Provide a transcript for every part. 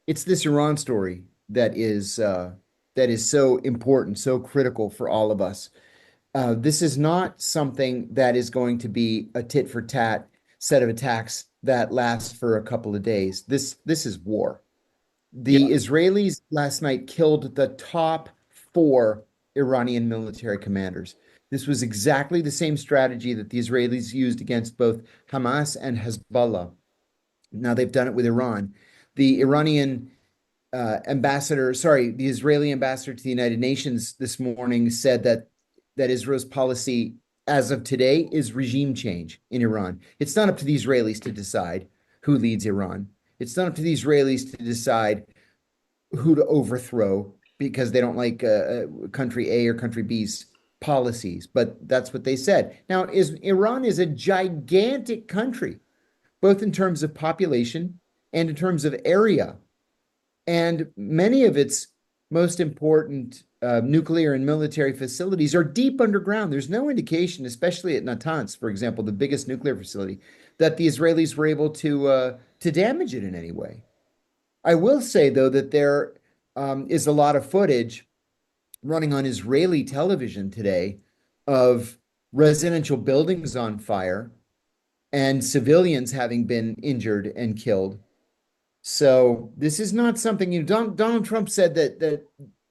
it's this Iran story that is so important, so critical for all of us. This is not something that is going to be a tit for tat set of attacks that lasts for a couple of days. This is war. Yeah. The Israelis last night killed the top four Iranian military commanders. This was exactly the same strategy that the Israelis used against both Hamas and Hezbollah. Now they've done it with Iran. The Iranian the Israeli ambassador to the United Nations this morning said that Israel's policy as of today is regime change in Iran. It's not up to the Israelis to decide who leads Iran. It's not up to the Israelis to decide who to overthrow because they don't like country A or country B's policies. But that's what they said. Now, Iran is a gigantic country, both in terms of population and in terms of area. And many of its most important nuclear and military facilities are deep underground. There's no indication, especially at Natanz, for example, the biggest nuclear facility, that the Israelis were able to damage it in any way. I will say, though, that there is a lot of footage running on Israeli television today of residential buildings on fire and civilians having been injured and killed. So this is not something Donald Trump said that the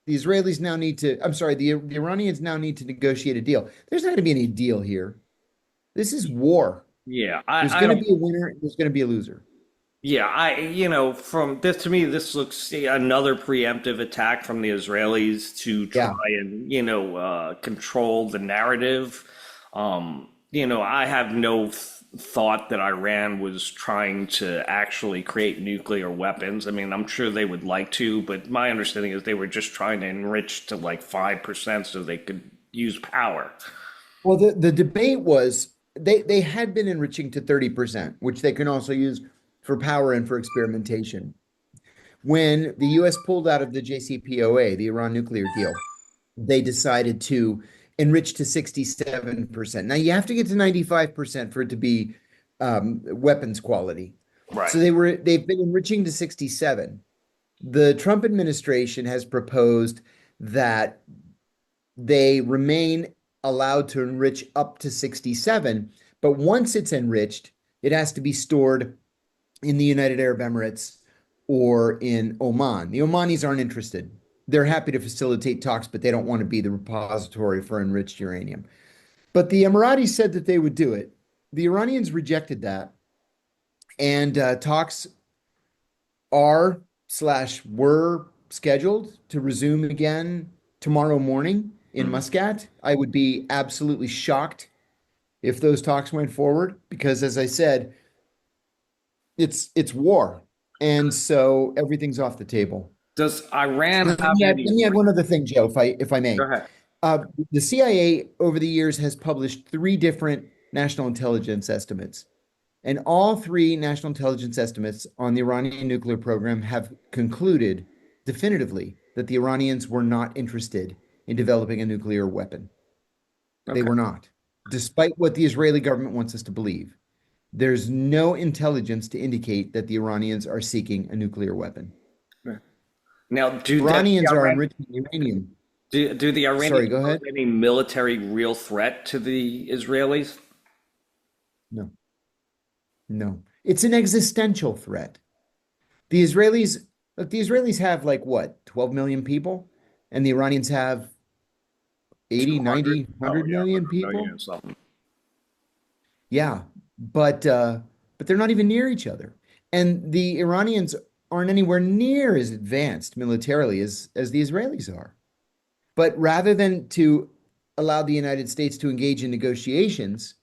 Israelis now need to, I'm sorry, the Iranians now need to negotiate a deal. There's not going to be any deal here. This is war. Yeah, There's I going to don't. be a winner. There's going to be a loser. Yeah, from this to me, this looks another preemptive attack from the Israelis to try Yeah. and, control the narrative. I have no thought that Iran was trying to actually create nuclear weapons. I mean, I'm sure they would like to, but my understanding is they were just trying to enrich to like 5% so they could use power. Well, the debate was they had been enriching to 30%, which they can also use for power and for experimentation. When the US pulled out of the JCPOA, the Iran nuclear deal, they decided to enrich to 67%. Now you have to get to 95% for it to be weapons quality. Right. So they've been enriching to 67. The Trump administration has proposed that they remain allowed to enrich up to 67, but once it's enriched, it has to be stored in the United Arab Emirates or in Oman. The Omanis aren't interested. They're happy to facilitate talks, but they don't want to be the repository for enriched uranium. But the Emiratis said that they would do it. The Iranians rejected that, and talks are slash were scheduled to resume again tomorrow morning in Mm. Muscat. I would be absolutely shocked if those talks went forward because, as I said, it's war, and so everything's off the table. Does Iran Let have me add, any? let me add one other thing, Joe, if I Go may. ahead. The CIA over the years has published three different national intelligence estimates, and all three national intelligence estimates on the Iranian nuclear program have concluded definitively that the Iranians were not interested in developing a nuclear weapon. They Okay. were not, despite what the Israeli government wants us to believe. There's no intelligence to indicate that the Iranians are seeking a nuclear weapon. Now, Iranians are enriching uranium. Do the Sorry, Iranians go pose ahead. any military real threat to the Israelis? No, no. It's an existential threat. The Israelis, look, the Israelis have like what, 12 million people? And the Iranians have 80, 200? 90, Oh 100 yeah, million 100 million people? or something. Yeah, but they're not even near each other. And the Iranians aren't anywhere near as advanced militarily as the Israelis are. But rather than to allow the United States to engage in negotiations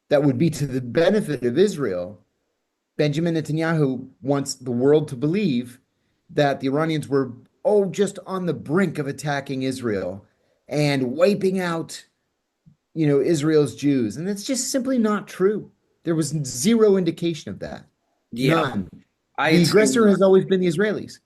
that would be to the benefit of Israel, Benjamin Netanyahu wants the world to believe that the Iranians were, oh, just on the brink of attacking Israel and wiping out, Israel's Jews. And that's just simply not true. There was zero indication of that. Yeah, None. I The had aggressor seen. has always been the Israelis.